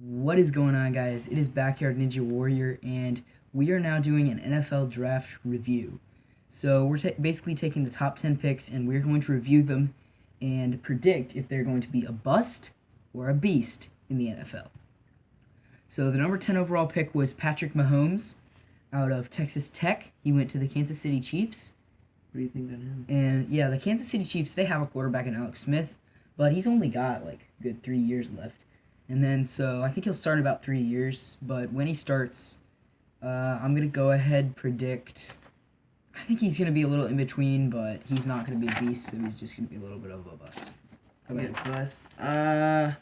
What is going on, guys? It is Backyard Ninja Warrior, and we are now doing an NFL draft review. So we're basically taking the top 10 picks, and we're going to review them and predict if they're going to be a bust or a beast in the NFL. So the number 10 overall pick was Patrick Mahomes out of Texas Tech. He went to the Kansas City Chiefs. What do you think on him? And yeah, the Kansas City Chiefs, they have a quarterback in Alex Smith, but he's only got like a good 3 years left. And then, so I think he'll start in about 3 years. But when he starts, I'm going to go ahead predict. I think he's going to be a little in between, but he's not going to be a beast, so he's just going to be a little bit of a bust. Bust. I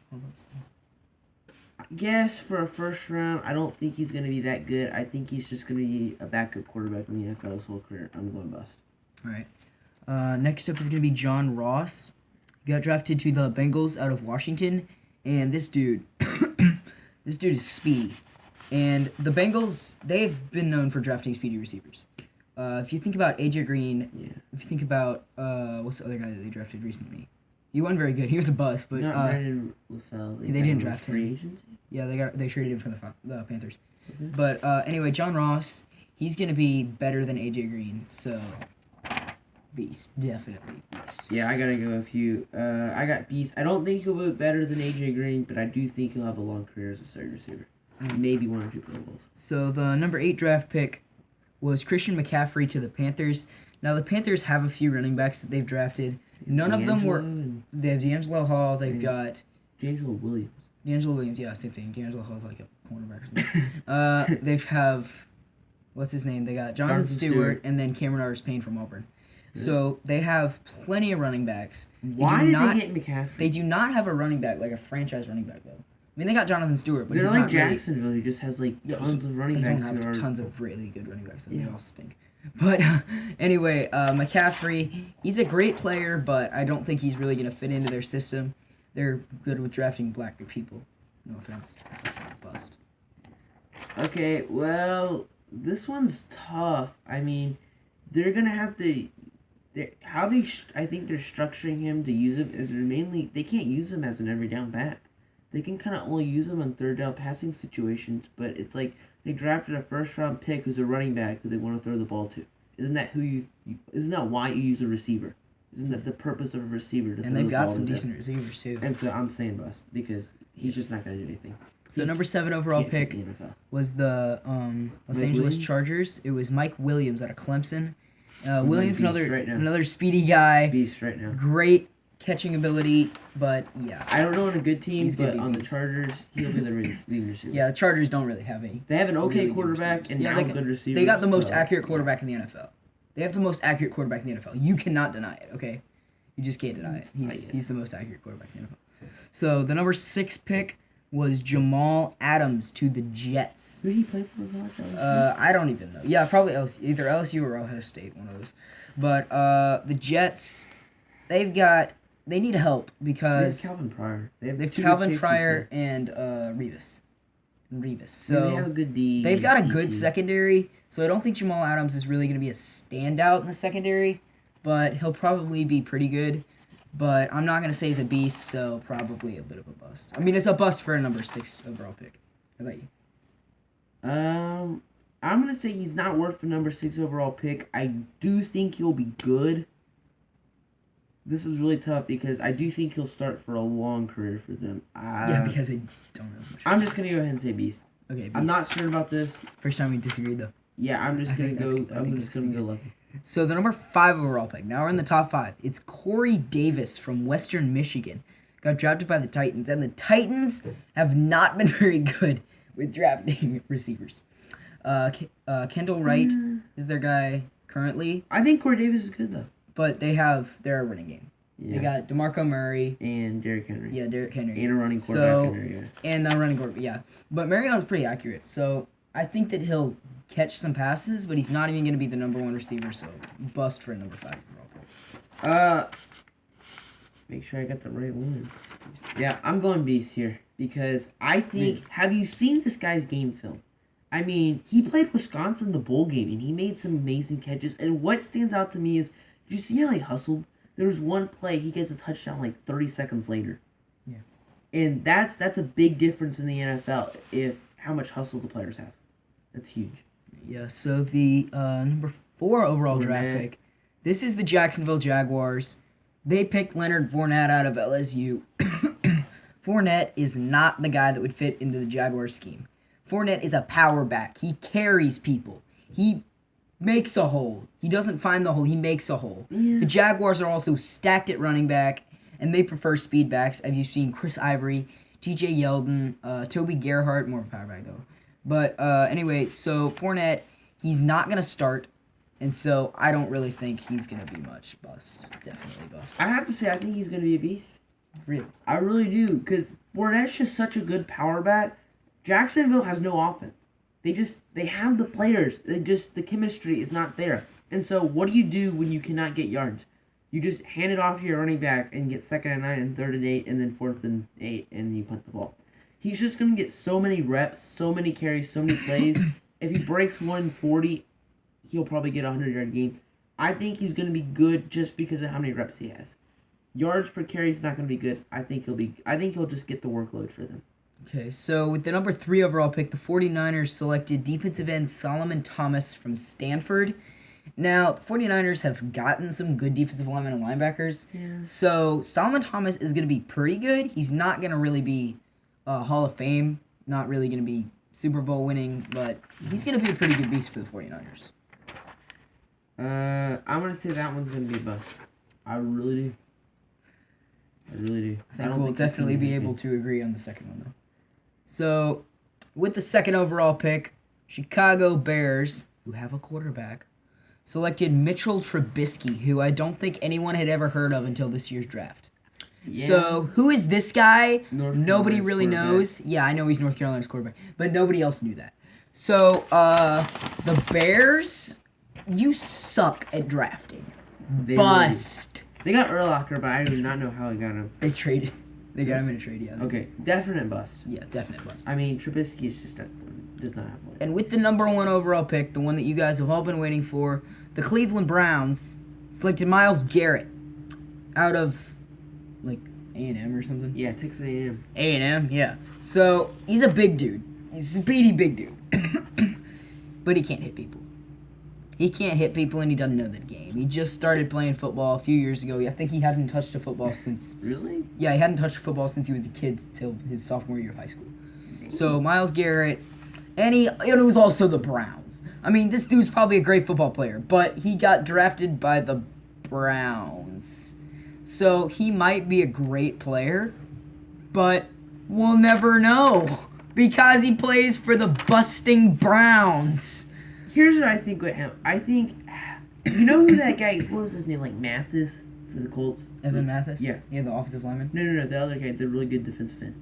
guess for a first round, I don't think he's going to be that good. I think he's just going to be a backup quarterback in the NFL his whole career. I'm going bust. All right. Next up is going to be John Ross. He got drafted to the Bengals out of Washington. And this dude, this dude is speedy. And the Bengals, they've been known for drafting speedy receivers. If you think about AJ Green, if you think about, what's the other guy that they drafted recently? He wasn't very good. He was a bust, but Not Brandon LaFell. They didn't draft him. Free agency? Yeah, they traded him from the Panthers. Okay. But anyway, John Ross, he's gonna be better than AJ Green. So, beast, definitely beast. Yeah, I gotta go with you. I got beast. I don't think he'll be better than AJ Green, but I do think he'll have a long career as a starting receiver. Maybe 1 or 2 Pro Bowls. So the number 8 draft pick was Christian McCaffrey to the Panthers. Now the Panthers have a few running backs that they've drafted. None of them were. They have D'Angelo Hall. They've got D'Angelo Williams. D'Angelo Williams. Yeah, same thing. D'Angelo Hall's like a cornerback or something. They have, what's his name? They got Jonathan Stewart and then Cameron Artis-Payne from Auburn. So they have plenty of running backs. Why did they get McCaffrey? They do not have a running back, like a franchise running back, though. I mean, they got Jonathan Stewart, but they're he's like not Jacksonville. He just has like tons of running backs. They don't have tons of really good running backs. They all stink. But anyway, McCaffrey, he's a great player, but I don't think he's really going to fit into their system. They're good with drafting black people. No offense. Bust. Okay, well, this one's tough. I mean, they're going to have to... I think they're structuring him to use him is mainly... They can't use him as an every down back. They can kind of only use him on third down passing situations, but it's like they drafted a first round pick who's a running back who they want to throw the ball to. Isn't that isn't that why you use a receiver? Isn't that the purpose of a receiver? And they've got some decent receivers too. And so I'm saying bust because he's just not going to do anything. So number 7 overall pick was the Los Angeles Chargers. It was Mike Williams out of Clemson. Williams, another speedy guy. Beast right now. Great catching ability, but yeah. I don't know on a good team, but on the Chargers, he'll be the leading receiver. Yeah, the Chargers don't really have any. They have an okay quarterback and now good receivers. They got the most accurate quarterback in the NFL. They have the most accurate quarterback in the NFL. You cannot deny it, okay? You just can't deny it. He's the most accurate quarterback in the NFL. So the number 6 pick was Jamal Adams to the Jets. Who did he play for? I don't even know. Yeah, probably either LSU or Ohio State, one of those. But the Jets, they need help because they have Calvin Pryor. They have Calvin Pryor and Revis. So they have a good D. They've got a good secondary. So I don't think Jamal Adams is really going to be a standout in the secondary, but he'll probably be pretty good. But I'm not going to say he's a beast, so probably a bit of a bust. I mean, it's a bust for a number 6 overall pick. How about you? I'm going to say he's not worth the number 6 overall pick. I do think he'll be good. This is really tough because I do think he'll start for a long career for them. Yeah, because they don't know much. I'm just going to go ahead and say beast. Okay, beast. I'm not certain about this. First time we disagreed, though. Yeah, I'm just going to go. I'm just going to go lucky. So the number 5 overall pick. Now we're in the top 5. It's Corey Davis from Western Michigan. Got drafted by the Titans, and the Titans have not been very good with drafting receivers. Kendall Wright is their guy currently. I think Corey Davis is good though. But they have their running game. Yeah. They got DeMarco Murray and Derrick Henry. Yeah, Derrick Henry. And a running quarterback. And a running quarterback. Yeah, but Marion's pretty accurate. So I think that he'll catch some passes, but he's not even going to be the number 1 receiver. So bust for a number 5 overall pick. Make sure I got the right one. Yeah, I'm going beast here because I think. Have you seen this guy's game film? I mean, he played Wisconsin the bowl game and he made some amazing catches. And what stands out to me is, did you see how he hustled? There was one play, he gets a touchdown like 30 seconds later. Yeah. And that's a big difference in the NFL if how much hustle the players have. That's huge. Yeah, so the number 4 overall draft Fournette. pick. This is the Jacksonville Jaguars. They picked Leonard Fournette out of LSU. Fournette is not the guy that would fit into the Jaguars scheme. Fournette is a power back. He carries people. He makes a hole. He doesn't find the hole. He makes a hole. Yeah. The Jaguars are also stacked at running back, and they prefer speed backs, as you've seen Chris Ivory, TJ Yeldon, Toby Gerhart, more of a power back though. But anyway, so Fournette, he's not going to start, and so I don't really think he's going to be much bust. Definitely bust. I have to say, I think he's going to be a beast. Really? I really do, because Fournette's just such a good power back. Jacksonville has no offense. They have the players. The chemistry is not there. And so what do you do when you cannot get yards? You just hand it off to your running back and get 2nd and 9 and 3rd and 8 and then 4th and 8 and you punt the ball. He's just going to get so many reps, so many carries, so many plays. If he breaks 140, he'll probably get a 100-yard game. I think he's going to be good just because of how many reps he has. Yards per carry is not going to be good. I think he'll just get the workload for them. Okay, so with the number 3 overall pick, the 49ers selected defensive end Solomon Thomas from Stanford. Now, the 49ers have gotten some good defensive linemen and linebackers. Yeah. So, Solomon Thomas is going to be pretty good. He's not going to really be Hall of Fame, not really going to be Super Bowl winning, but he's going to be a pretty good beast for the 49ers. I'm going to say that one's going to be a bust. I really do. I think we'll definitely be able to agree on the second one, though. So, with the 2nd overall pick, Chicago Bears, who have a quarterback, selected Mitchell Trubisky, who I don't think anyone had ever heard of until this year's draft. Yeah. So, who is this guy? North Nobody Carolina's really quarterback. knows. Yeah, I know he's North Carolina's quarterback, but nobody else knew that. So, the Bears, you suck at drafting. They Bust. They got Urlacher, but I do not know how they got him. They traded. They got him in a trade, yeah. Okay, definite bust. Yeah, definite bust. I mean, Trubisky is just does not have one. And with the number 1 overall pick, the one that you guys have all been waiting for, the Cleveland Browns selected Myles Garrett out of, like, A&M or something. Yeah, Texas A&M. A&M, yeah. So, he's a big dude. He's a speedy big dude. But he can't hit people. He can't hit people and he doesn't know the game. He just started playing football a few years ago. I think he hadn't touched a football since... Really? Yeah, he hadn't touched football since he was a kid till his sophomore year of high school. So, Myles Garrett... And it was also the Browns. I mean, this dude's probably a great football player, but he got drafted by the Browns. So, he might be a great player, but we'll never know because he plays for the busting Browns. Here's what I think with him. I think, you know who that guy, what was his name, like Mathis for the Colts? Evan Mathis? Yeah. Yeah, the offensive lineman. No, the other guy, the really good defensive end.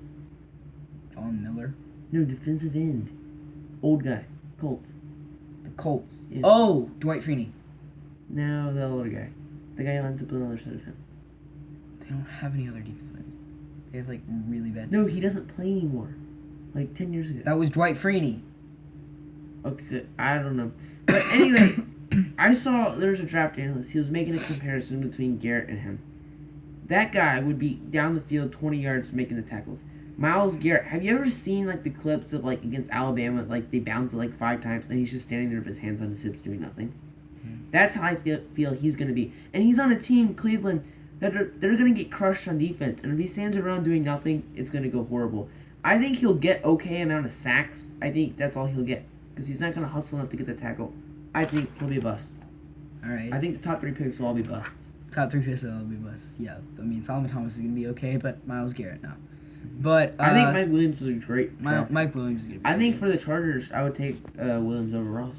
Von Miller. No, defensive end. Old guy. Colts. The Colts. Yeah. Oh, Dwight Freeney. No, the other guy. The guy who lines up on the other side of him. They don't have any other defensive ends. They have, like, really bad... No, he doesn't play anymore. Like 10 years ago. That was Dwight Freeney. Okay, I don't know. But anyway, I saw there was a draft analyst. He was making a comparison between Garrett and him. That guy would be down the field 20 yards making the tackles. Myles Garrett, have you ever seen like the clips of like against Alabama, like they bounce it like 5 times and he's just standing there with his hands on his hips doing nothing? That's how I feel he's going to be. And he's on a team, Cleveland, that they're going to get crushed on defense. And if he stands around doing nothing, it's going to go horrible. I think he'll get okay amount of sacks. I think that's all he'll get. Because he's not going to hustle enough to get the tackle. I think he'll be a bust. Alright. I think the top 3 picks will all be busts. Top 3 picks will be busts. Yeah. I mean, Solomon Thomas is going to be okay, but Myles Garrett, no. But, I think Mike Williams will be great. Mike Williams is going to be I think okay. for the Chargers, I would take Williams over Ross.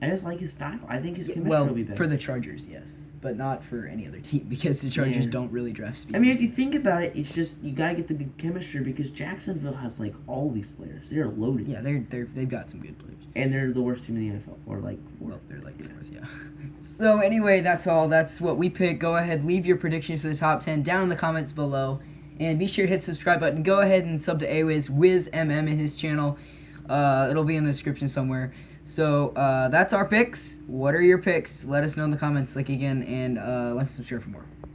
I just like his style. I think his chemistry Well, will be better. for the Chargers, yes. But not for any other team, because the Chargers Yeah. don't really draft speed. I mean, if you think about it, it's just you gotta get the good chemistry because Jacksonville has like all these players. They're loaded. Yeah, they've got some good players. And they're the worst team in the NFL, or like Well, they're like 4th, yeah. So anyway, that's all. That's what we pick. Go ahead, leave your predictions for the top 10 down in the comments below. And be sure to hit the subscribe button. Go ahead and sub to WizMM in his channel. It'll be in the description somewhere. So that's our picks. What are your picks? Let us know in the comments. Like again, and like and subscribe for more.